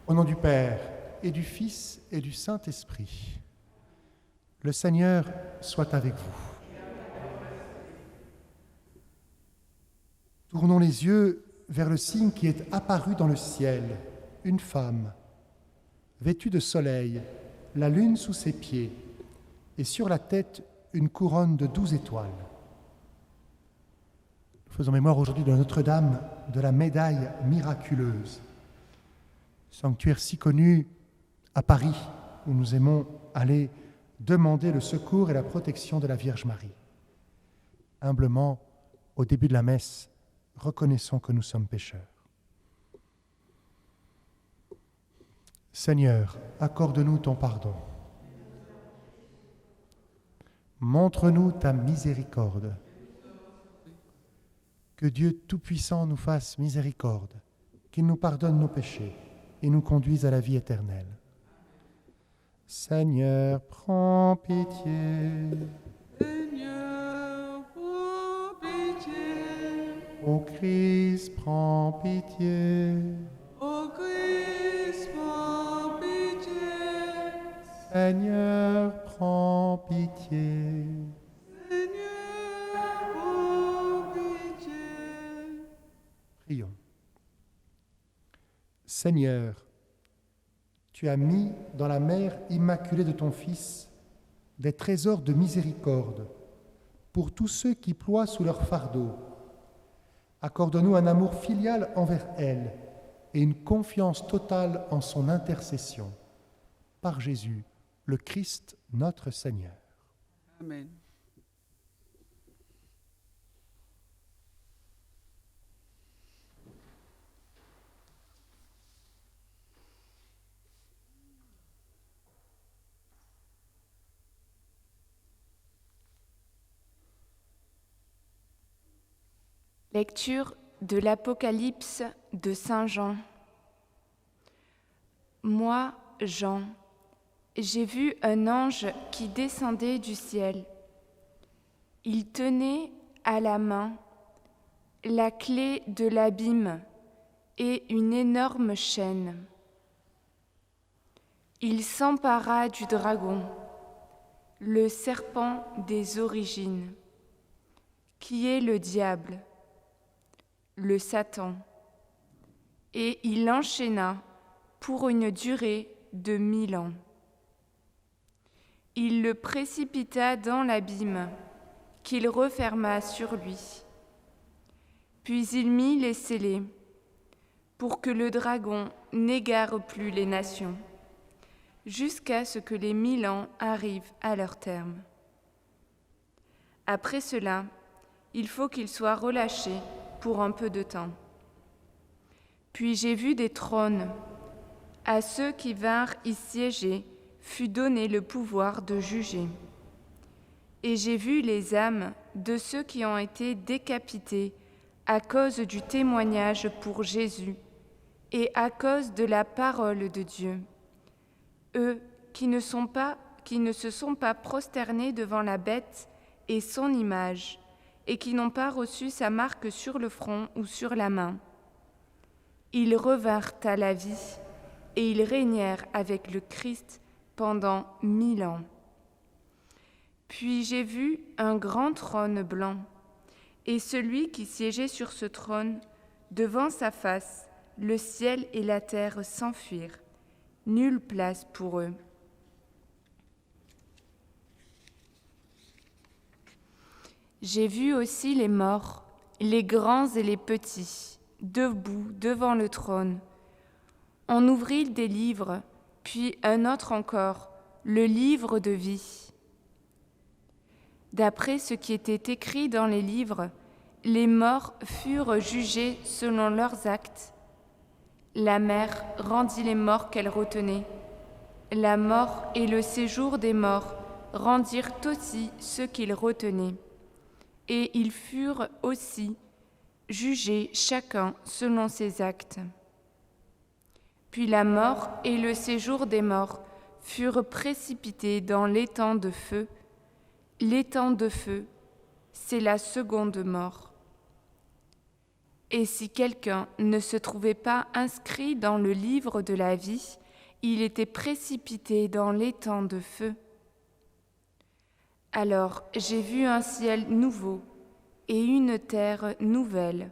Au nom du Père, et du Fils, et du Saint-Esprit. Le Seigneur soit avec vous. Tournons les yeux vers le signe qui est apparu dans le ciel, une femme, vêtue de soleil, la lune sous ses pieds, et sur la tête une couronne de 12 étoiles. Nous faisons mémoire aujourd'hui de Notre-Dame de la médaille miraculeuse, sanctuaire si connu à Paris, où nous aimons aller demander le secours et la protection de la Vierge Marie. Humblement, au début de la messe, reconnaissons que nous sommes pécheurs. Seigneur, accorde-nous ton pardon. Montre-nous ta miséricorde. Que Dieu Tout-Puissant nous fasse miséricorde, qu'il nous pardonne nos péchés et nous conduise à la vie éternelle. Seigneur, prends pitié. Seigneur, prends pitié. Ô Christ, prends pitié. Ô Christ, prends pitié. Seigneur, prends pitié. Seigneur, prends pitié. Prions. Seigneur, tu as mis dans la mère immaculée de ton Fils des trésors de miséricorde pour tous ceux qui ploient sous leur fardeau. Accorde-nous un amour filial envers elle et une confiance totale en son intercession. Par Jésus, le Christ, notre Seigneur. Amen. Lecture de l'Apocalypse de Saint Jean. Moi, Jean, j'ai vu un ange qui descendait du ciel. Il tenait à la main la clé de l'abîme et une énorme chaîne. Il s'empara du dragon, le serpent des origines, qui est le diable, le Satan, et il l'enchaîna pour une durée de 1000 ans. Il le précipita dans l'abîme, qu'il referma sur lui. Puis il mit les scellés, pour que le dragon n'égare plus les nations, jusqu'à ce que les 1000 ans arrivent à leur terme. Après cela, il faut qu'il soit relâché pour un peu de temps. Puis j'ai vu des trônes. À ceux qui vinrent y siéger fut donné le pouvoir de juger. Et j'ai vu les âmes de ceux qui ont été décapités à cause du témoignage pour Jésus et à cause de la parole de Dieu. Eux qui ne se sont pas prosternés devant la bête et son image, et qui n'ont pas reçu sa marque sur le front ou sur la main. Ils revinrent à la vie, et ils régnèrent avec le Christ pendant 1000 ans. Puis j'ai vu un grand trône blanc, et celui qui siégeait sur ce trône, devant sa face, le ciel et la terre s'enfuirent. Nulle place pour eux. J'ai vu aussi les morts, les grands et les petits, debout devant le trône. On ouvrit des livres, puis un autre encore, le livre de vie. D'après ce qui était écrit dans les livres, les morts furent jugés selon leurs actes. La mer rendit les morts qu'elle retenait. La mort et le séjour des morts rendirent aussi ceux qu'ils retenaient. Et ils furent aussi jugés chacun selon ses actes. Puis la mort et le séjour des morts furent précipités dans l'étang de feu. L'étang de feu, c'est la seconde mort. Et si quelqu'un ne se trouvait pas inscrit dans le livre de la vie, il était précipité dans l'étang de feu. Alors j'ai vu un ciel nouveau et une terre nouvelle,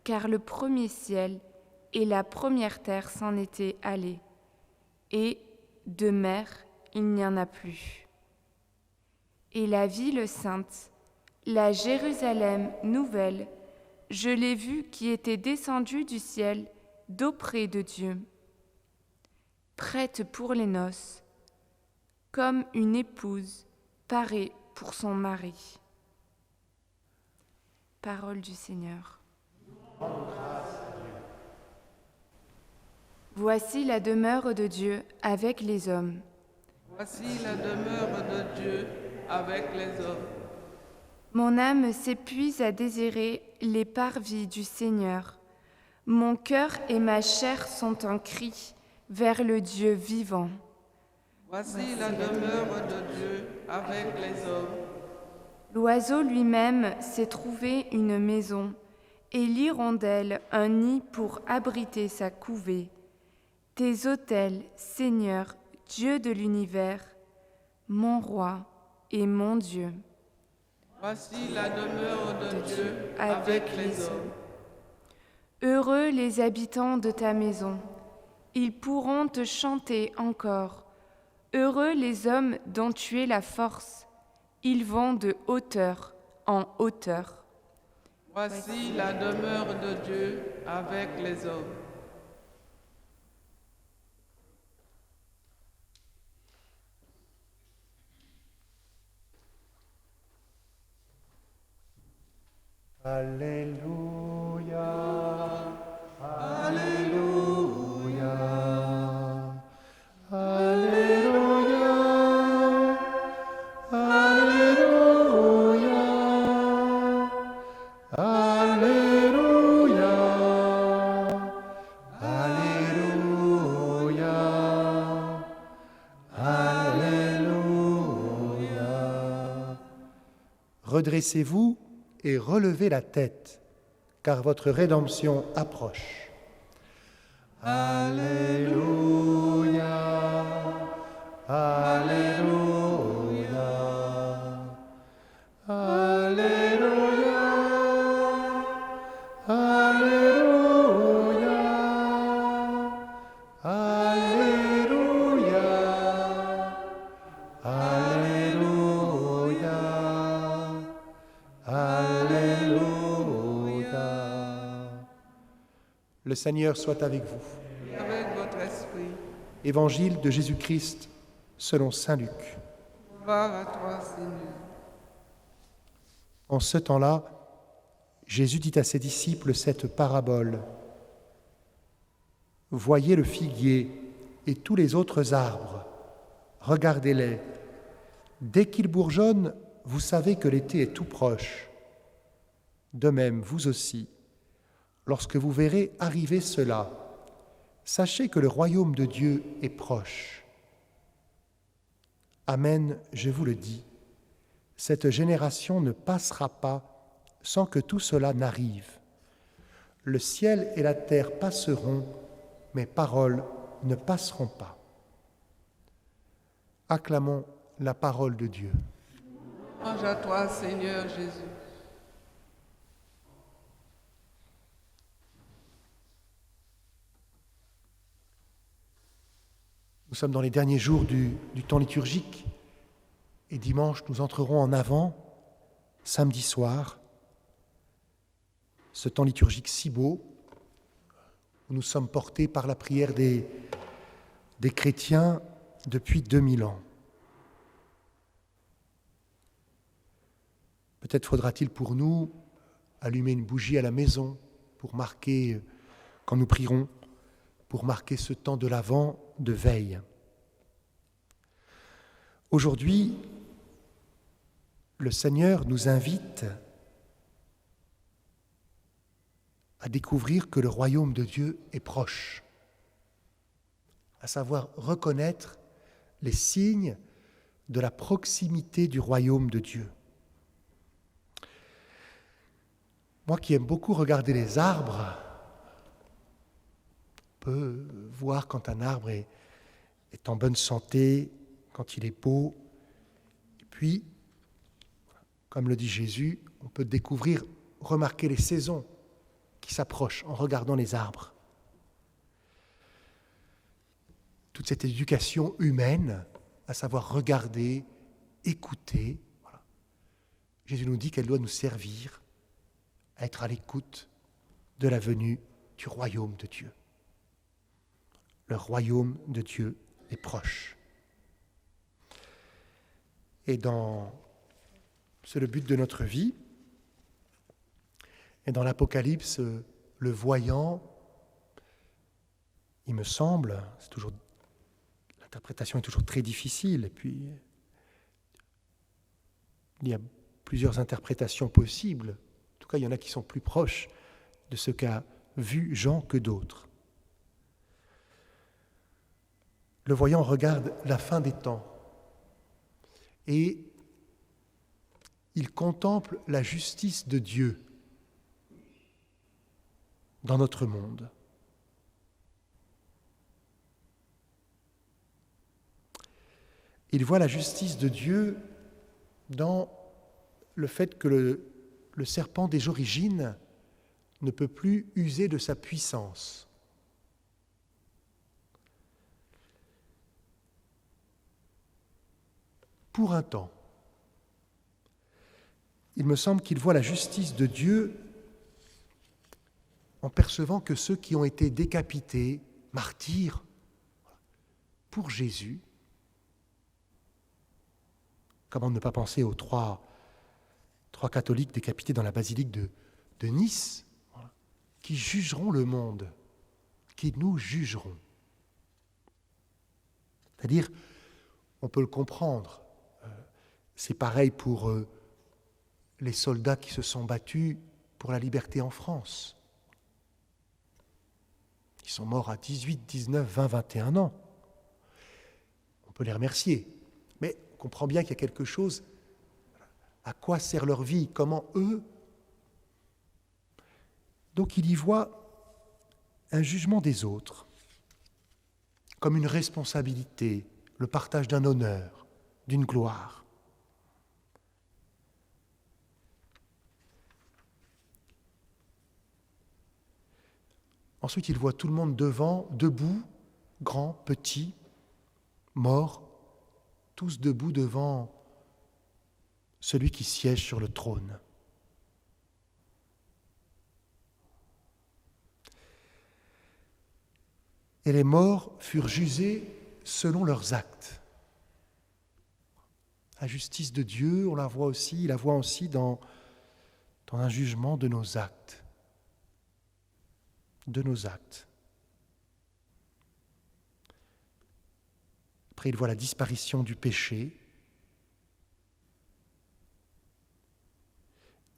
car le premier ciel et la première terre s'en étaient allés, et de mer il n'y en a plus. Et la ville sainte, la Jérusalem nouvelle, je l'ai vue qui était descendue du ciel d'auprès de Dieu, prête pour les noces, comme une épouse parée pour son mari. Parole du Seigneur. Voici la demeure de Dieu avec les hommes. Voici la demeure de Dieu avec les hommes. Mon âme s'épuise à désirer les parvis du Seigneur. Mon cœur et ma chair sont en cri vers le Dieu vivant. Voici la demeure de Dieu avec les hommes. L'oiseau lui-même s'est trouvé une maison, et l'hirondelle un nid pour abriter sa couvée. Tes autels, Seigneur, Dieu de l'univers, mon roi et mon Dieu. Voici la demeure de Dieu avec les hommes. Heureux les habitants de ta maison, ils pourront te chanter encore. Heureux les hommes dont tu es la force, ils vont de hauteur en hauteur. Voici la demeure de Dieu avec les hommes. Alléluia, Alléluia, Alléluia, Alléluia, Alléluia, Alléluia, Alléluia. Redressez-vous et relevez la tête, car votre rédemption approche. Alléluia, Alléluia, Alléluia, Alléluia, Alléluia, Alléluia, Alléluia. Le Seigneur soit avec vous. Avec votre esprit. Évangile de Jésus-Christ selon saint Luc. Gloire à toi, Seigneur. En ce temps-là, Jésus dit à ses disciples cette parabole. Voyez le figuier et tous les autres arbres. Regardez-les. Dès qu'ils bourgeonnent, vous savez que l'été est tout proche. De même, vous aussi, lorsque vous verrez arriver cela, sachez que le royaume de Dieu est proche. Amen, je vous le dis, cette génération ne passera pas sans que tout cela n'arrive. Le ciel et la terre passeront, mes paroles ne passeront pas. Acclamons la parole de Dieu. Louange à toi, Seigneur Jésus. Nous sommes dans les derniers jours du temps liturgique et dimanche, nous entrerons en avant, samedi soir, ce temps liturgique si beau où nous sommes portés par la prière des chrétiens depuis 2000 ans. Peut-être faudra-t-il pour nous allumer une bougie à la maison pour marquer, quand nous prierons, pour marquer ce temps de l'Avent de veille. Aujourd'hui, le Seigneur nous invite à découvrir que le royaume de Dieu est proche, à savoir reconnaître les signes de la proximité du royaume de Dieu. Moi qui aime beaucoup regarder les arbres, on peut voir quand un arbre est en bonne santé, quand il est beau. Et puis, comme le dit Jésus, on peut découvrir, remarquer les saisons qui s'approchent en regardant les arbres. Toute cette éducation humaine, à savoir regarder, écouter, voilà. Jésus nous dit qu'elle doit nous servir à être à l'écoute de la venue du royaume de Dieu. Le royaume de Dieu est proche. Et c'est le but de notre vie. Et dans l'Apocalypse, le voyant, il me semble, l'interprétation est toujours très difficile, et puis il y a plusieurs interprétations possibles. En tout cas, il y en a qui sont plus proches de ce qu'a vu Jean que d'autres. Le voyant regarde la fin des temps et il contemple la justice de Dieu dans notre monde. Il voit la justice de Dieu dans le fait que le serpent des origines ne peut plus user de sa puissance. Pour un temps, il me semble qu'il voit la justice de Dieu en percevant que ceux qui ont été décapités, martyrs, pour Jésus, comment ne pas penser aux trois catholiques décapités dans la basilique de Nice, qui jugeront le monde, qui nous jugeront. C'est-à-dire, on peut le comprendre, c'est pareil pour les soldats qui se sont battus pour la liberté en France. Ils sont morts à 18, 19, 20, 21 ans. On peut les remercier, mais on comprend bien qu'il y a quelque chose. À quoi sert leur vie? Comment eux? Donc il y voit un jugement des autres, comme une responsabilité, le partage d'un honneur, d'une gloire. Ensuite, il voit tout le monde debout, grands, petits, morts, tous debout devant celui qui siège sur le trône. Et les morts furent jugés selon leurs actes. La justice de Dieu, on la voit aussi dans un jugement de nos actes. De nos actes. Après, il voit la disparition du péché.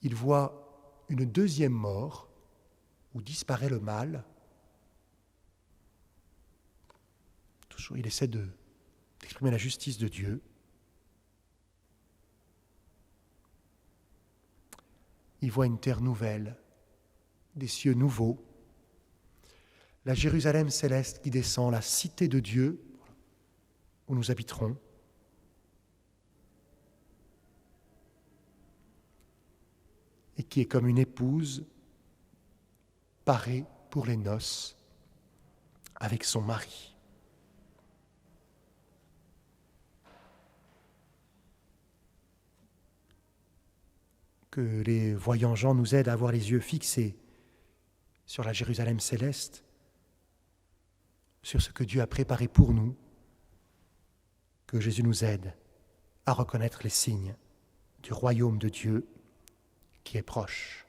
Il voit une deuxième mort où disparaît le mal. Toujours, il essaie d'exprimer la justice de Dieu. Il voit une terre nouvelle, des cieux nouveaux, la Jérusalem céleste qui descend, la cité de Dieu où nous habiterons. Et qui est comme une épouse parée pour les noces avec son mari. Que les voyants gens nous aident à avoir les yeux fixés sur la Jérusalem céleste, sur ce que Dieu a préparé pour nous, que Jésus nous aide à reconnaître les signes du royaume de Dieu qui est proche.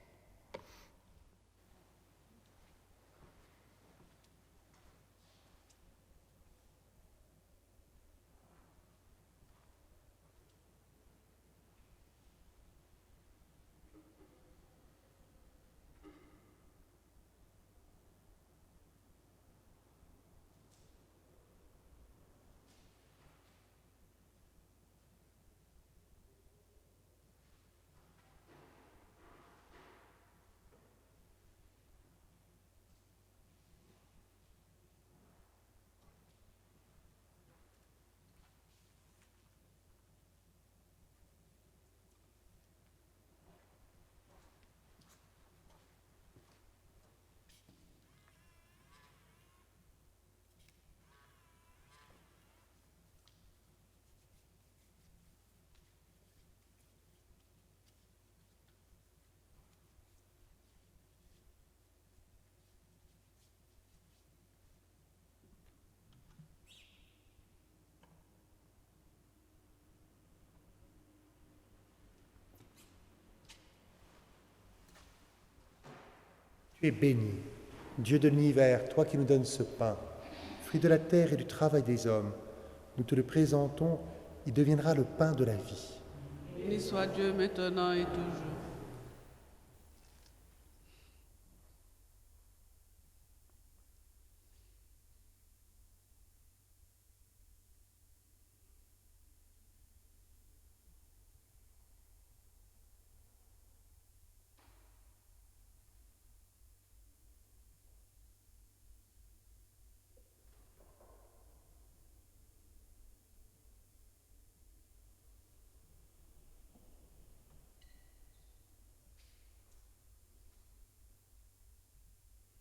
Tu es béni, Dieu de l'univers, toi qui nous donnes ce pain, fruit de la terre et du travail des hommes. Nous te le présentons, il deviendra le pain de la vie. Béni soit Dieu maintenant et toujours.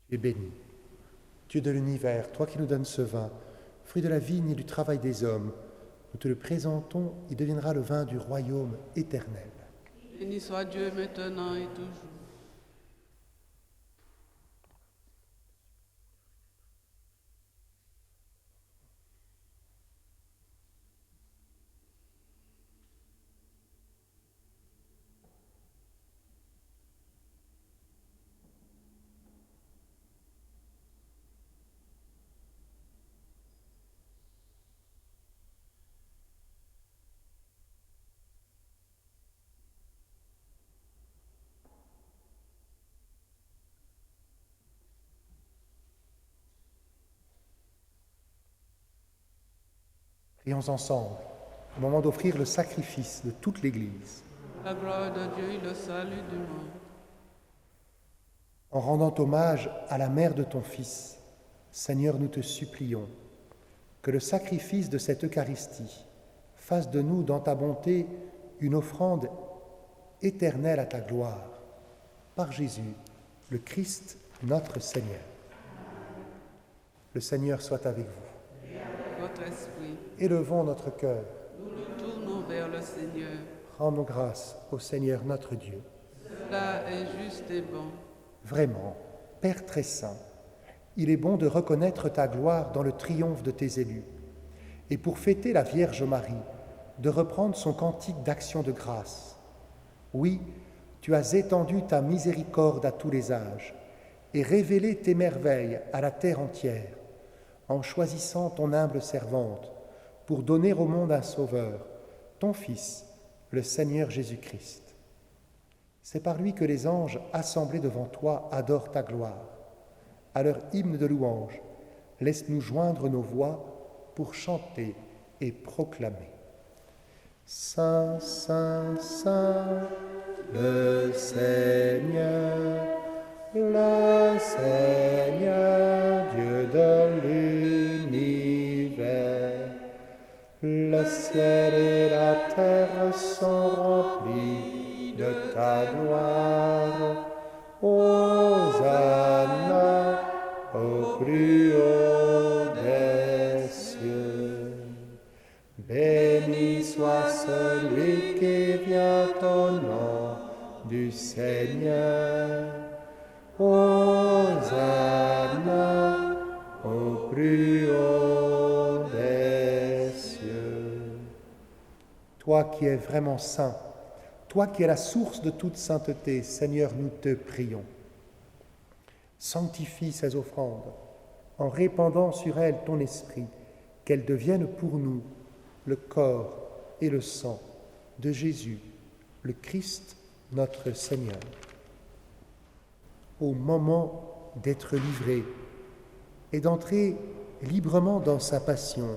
Tu es béni, Dieu de l'univers, toi qui nous donnes ce vin, fruit de la vigne et du travail des hommes. Nous te le présentons, il deviendra le vin du royaume éternel. Béni soit Dieu maintenant et toujours. Prions ensemble, au moment d'offrir le sacrifice de toute l'Église. La gloire de Dieu et le salut du monde. En rendant hommage à la mère de ton Fils, Seigneur, nous te supplions que le sacrifice de cette Eucharistie fasse de nous, dans ta bonté, une offrande éternelle à ta gloire. Par Jésus, le Christ, notre Seigneur. Le Seigneur soit avec vous. Votre esprit. Élevons notre cœur. Nous nous tournons vers le Seigneur. Rendons grâce au Seigneur notre Dieu. Cela est juste et bon. Vraiment, Père très saint, il est bon de reconnaître ta gloire dans le triomphe de tes élus, et pour fêter la Vierge Marie, de reprendre son cantique d'action de grâce. Oui, tu as étendu ta miséricorde à tous les âges, et révélé tes merveilles à la terre entière, en choisissant ton humble servante, pour donner au monde un Sauveur, ton Fils, le Seigneur Jésus-Christ. C'est par lui que les anges assemblés devant toi adorent ta gloire. À leur hymne de louange, laisse-nous joindre nos voix pour chanter et proclamer. Saint, Saint, Saint, le Seigneur, Dieu de l'univers. Le ciel et la terre sont remplis de ta gloire. Hosanna au plus haut des cieux. Béni soit celui qui vient au nom du Seigneur. Hosanna au plus haut des cieux. Toi qui es vraiment saint, toi qui es la source de toute sainteté, Seigneur, nous te prions. Sanctifie ces offrandes en répandant sur elles ton esprit, qu'elles deviennent pour nous le corps et le sang de Jésus, le Christ, notre Seigneur. Au moment d'être livré et d'entrer librement dans sa passion,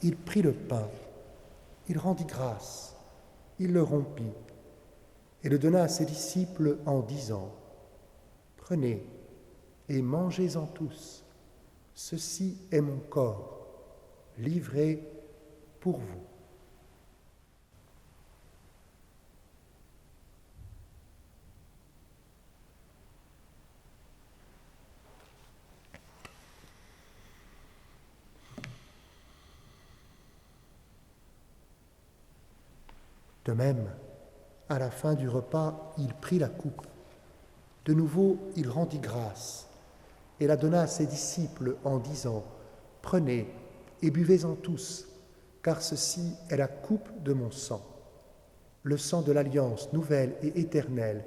il prit le pain, il rendit grâce, il le rompit et le donna à ses disciples en disant : « Prenez et mangez-en tous, ceci est mon corps, livré pour vous. » De même, à la fin du repas, il prit la coupe. De nouveau, il rendit grâce et la donna à ses disciples en disant : « Prenez et buvez-en tous, car ceci est la coupe de mon sang, le sang de l'alliance nouvelle et éternelle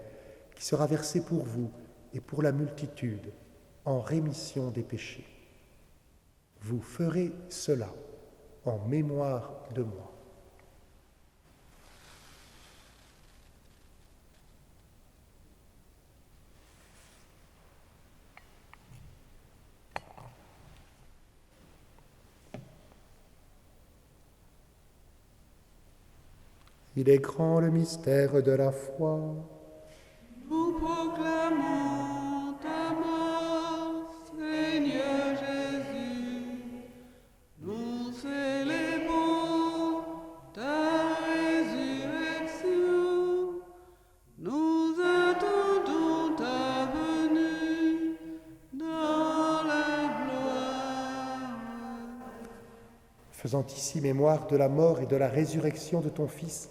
qui sera versé pour vous et pour la multitude en rémission des péchés. Vous ferez cela en mémoire de moi. Il est grand le mystère de la foi. Nous proclamons ta mort, Seigneur Jésus. Nous célébrons ta résurrection. Nous attendons ta venue dans la gloire. Faisant ici mémoire de la mort et de la résurrection de ton Fils,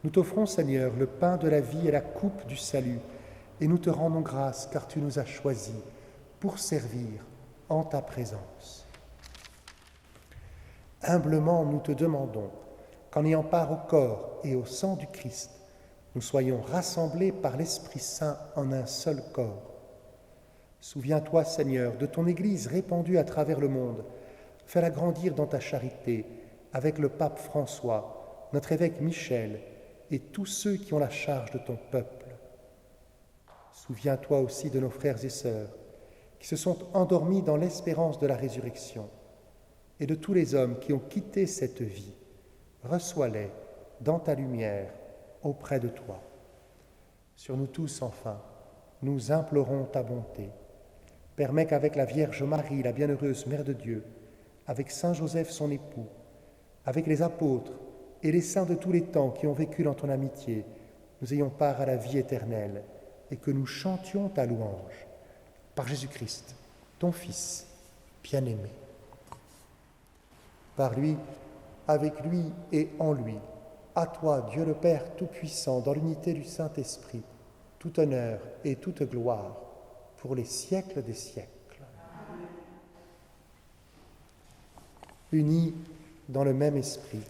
nous t'offrons, Seigneur, le pain de la vie et la coupe du salut, et nous te rendons grâce car tu nous as choisis pour servir en ta présence. Humblement, nous te demandons qu'en ayant part au corps et au sang du Christ, nous soyons rassemblés par l'Esprit Saint en un seul corps. Souviens-toi, Seigneur, de ton Église répandue à travers le monde. Fais-la grandir dans ta charité avec le pape François, notre évêque Michel, et tous ceux qui ont la charge de ton peuple. Souviens-toi aussi de nos frères et sœurs qui se sont endormis dans l'espérance de la résurrection et de tous les hommes qui ont quitté cette vie. Reçois-les dans ta lumière auprès de toi. Sur nous tous, enfin, nous implorons ta bonté. Permets qu'avec la Vierge Marie, la bienheureuse Mère de Dieu, avec Saint Joseph son époux, avec les apôtres, et les saints de tous les temps qui ont vécu dans ton amitié, nous ayons part à la vie éternelle et que nous chantions ta louange. Par Jésus-Christ, ton Fils, bien-aimé. Par lui, avec lui et en lui, à toi, Dieu le Père Tout-Puissant, dans l'unité du Saint-Esprit, tout honneur et toute gloire pour les siècles des siècles. Unis dans le même esprit,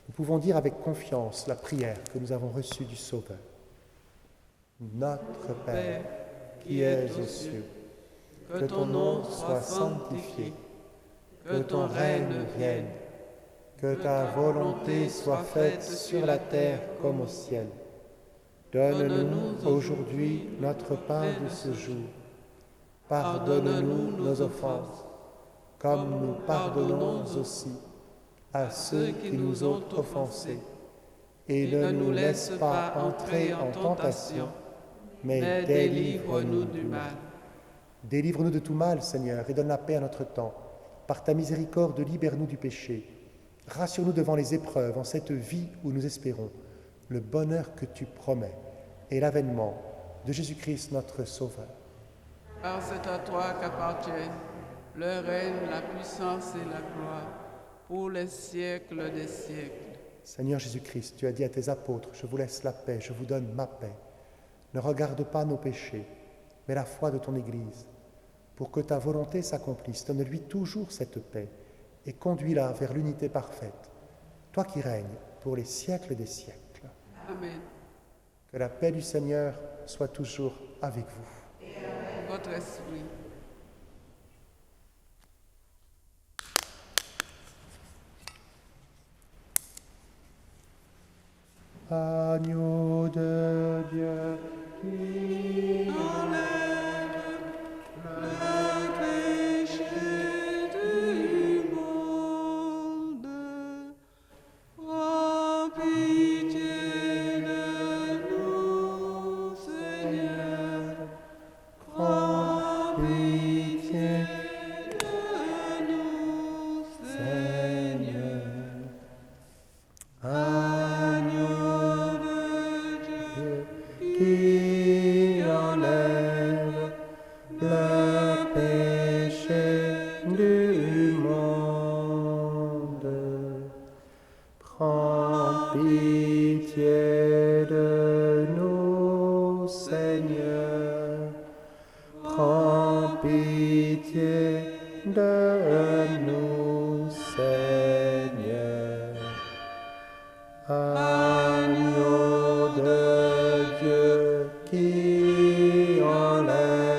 nous pouvons dire avec confiance la prière que nous avons reçue du Sauveur. Notre Père, qui es aux cieux, que ton nom soit sanctifié, que ton règne vienne, que ta volonté soit faite sur la terre comme au ciel. Donne-nous aujourd'hui notre pain de ce jour. Pardonne-nous nos offenses, comme nous pardonnons aussi à ceux qui nous ont offensés, et ne nous laisse pas entrer en tentation, mais délivre-nous du mal. Délivre-nous de tout mal, Seigneur, et donne la paix à notre temps. Par ta miséricorde, libère-nous du péché. Rassure-nous devant les épreuves en cette vie où nous espérons le bonheur que tu promets et l'avènement de Jésus-Christ notre Sauveur. Car c'est à toi qu'appartiennent le règne, la puissance et la gloire, pour les siècles des siècles. Seigneur Jésus-Christ, tu as dit à tes apôtres, je vous laisse la paix, je vous donne ma paix. Ne regarde pas nos péchés, mais la foi de ton Église. Pour que ta volonté s'accomplisse, donne-lui toujours cette paix et conduis-la vers l'unité parfaite, toi qui règnes pour les siècles des siècles. Amen. Que la paix du Seigneur soit toujours avec vous. Et avec votre esprit. Agneau de Dieu, qui enlève le péché du monde, prends pitié de nous, Seigneur, prends pitié de nous, Seigneur. Qui enlève le péché du monde. Prends pitié de nous, Seigneur. Prends pitié de nous, Seigneur. Agneau de Dieu qui enlève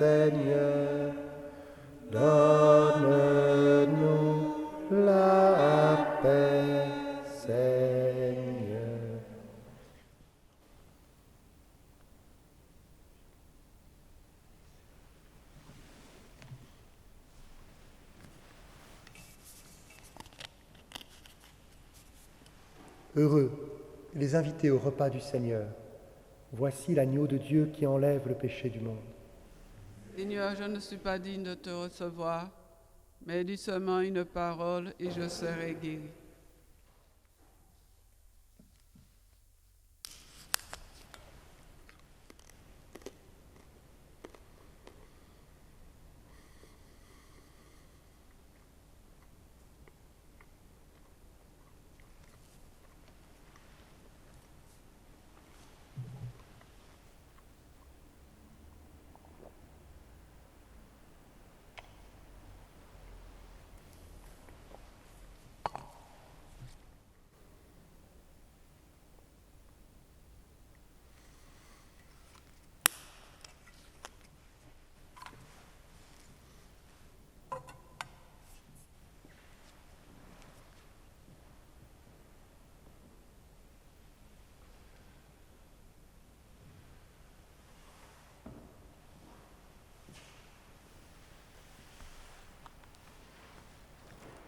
Seigneur, donne-nous la paix, Seigneur. Heureux les invités au repas du Seigneur. Voici l'agneau de Dieu qui enlève le péché du monde. Seigneur, je ne suis pas digne de te recevoir, mais dis seulement une parole et je serai guéri.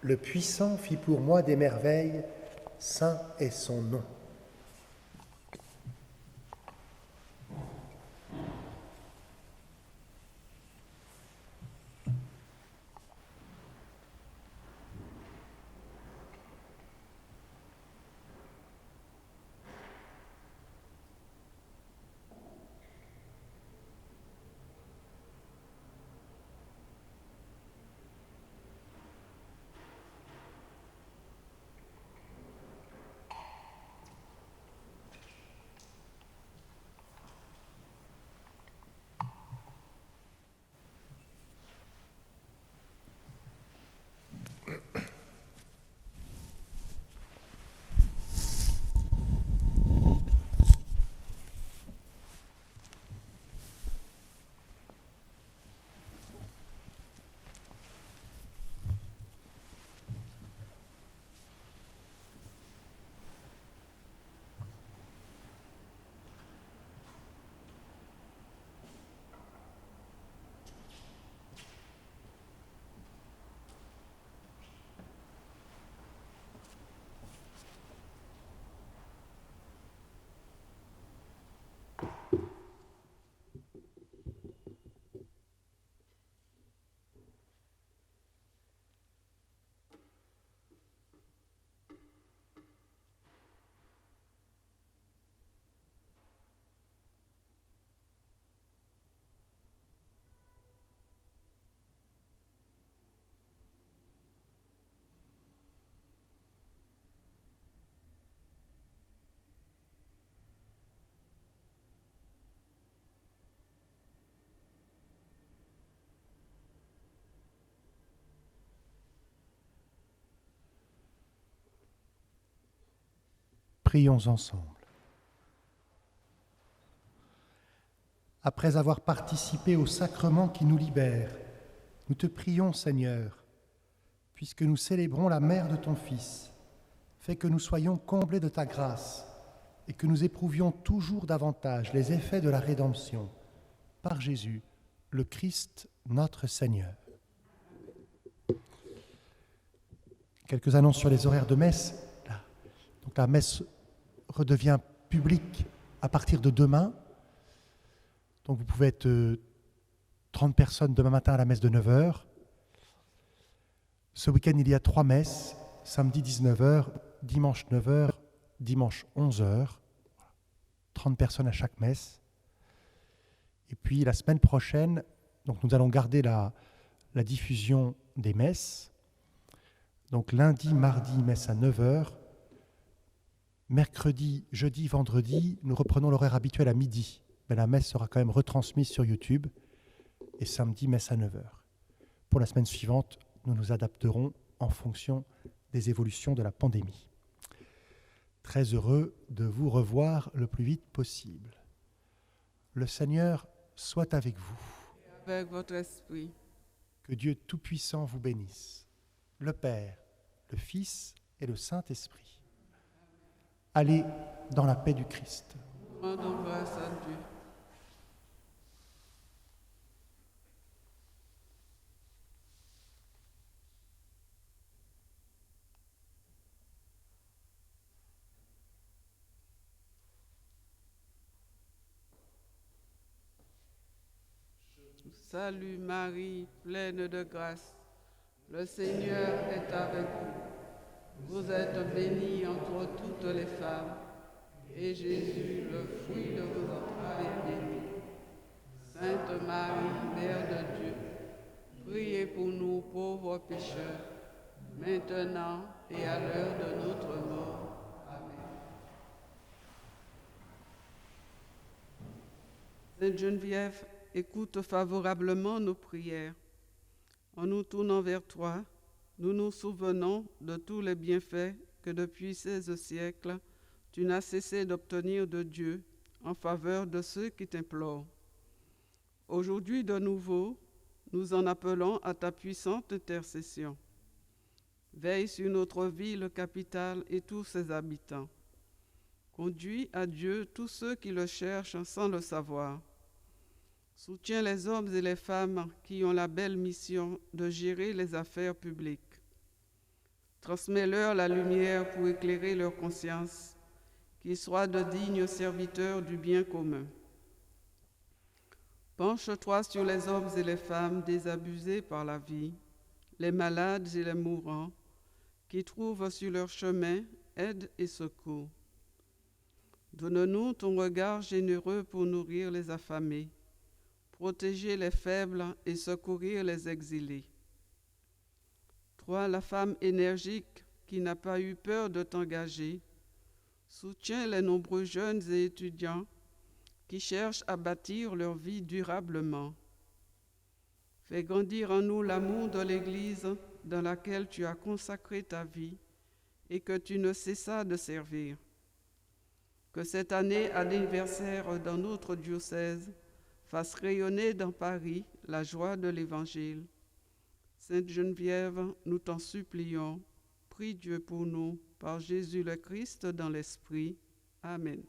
Le puissant fit pour moi des merveilles, saint est son nom. Prions ensemble. Après avoir participé au sacrement qui nous libère, nous te prions, Seigneur, puisque nous célébrons la mère de ton Fils, fais que nous soyons comblés de ta grâce et que nous éprouvions toujours davantage les effets de la rédemption par Jésus, le Christ, notre Seigneur. Quelques annonces sur les horaires de messe. Donc la messe redevient publique à partir de demain. Donc vous pouvez être 30 personnes demain matin à la messe de 9h. Ce week-end, il y a 3 messes, samedi 19h, dimanche 9h, dimanche 11h. 30 personnes à chaque messe. Et puis la semaine prochaine, donc nous allons garder la diffusion des messes. Donc lundi, mardi, messe à 9h. Mercredi, jeudi, vendredi, nous reprenons l'horaire habituel à midi. Mais la messe sera quand même retransmise sur YouTube. Et samedi, messe à 9h. Pour la semaine suivante, nous nous adapterons en fonction des évolutions de la pandémie. Très heureux de vous revoir le plus vite possible. Le Seigneur soit avec vous. avec votre esprit. Que Dieu Tout-Puissant vous bénisse, le Père, le Fils et le Saint-Esprit. Allez dans la paix du Christ. Rendons grâce à Dieu. Salut Marie, pleine de grâce, le Seigneur est avec vous. Vous êtes bénie entre toutes les femmes, et Jésus, le fruit de vos entrailles, est béni. Sainte Marie, Mère de Dieu, priez pour nous pauvres pécheurs, maintenant et à l'heure de notre mort. Amen. Sainte Geneviève, écoute favorablement nos prières. En nous tournant vers toi, nous nous souvenons de tous les bienfaits que depuis 16 siècles, tu n'as cessé d'obtenir de Dieu en faveur de ceux qui t'implorent. Aujourd'hui de nouveau, nous en appelons à ta puissante intercession. Veille sur notre ville capitale et tous ses habitants. Conduis à Dieu tous ceux qui le cherchent sans le savoir. Soutiens les hommes et les femmes qui ont la belle mission de gérer les affaires publiques. Transmets-leur la lumière pour éclairer leur conscience, qu'ils soient de dignes serviteurs du bien commun. Penche-toi sur les hommes et les femmes désabusés par la vie, les malades et les mourants, qui trouvent sur leur chemin aide et secours. Donne-nous ton regard généreux pour nourrir les affamés, protéger les faibles et secourir les exilés. Toi, la femme énergique qui n'a pas eu peur de t'engager, soutiens les nombreux jeunes et étudiants qui cherchent à bâtir leur vie durablement. Fais grandir en nous l'amour de l'Église dans laquelle tu as consacré ta vie et que tu ne cessas de servir. Que cette année anniversaire dans notre diocèse fasse rayonner dans Paris la joie de l'Évangile. Sainte Geneviève, nous t'en supplions, prie Dieu pour nous, par Jésus le Christ dans l'Esprit. Amen.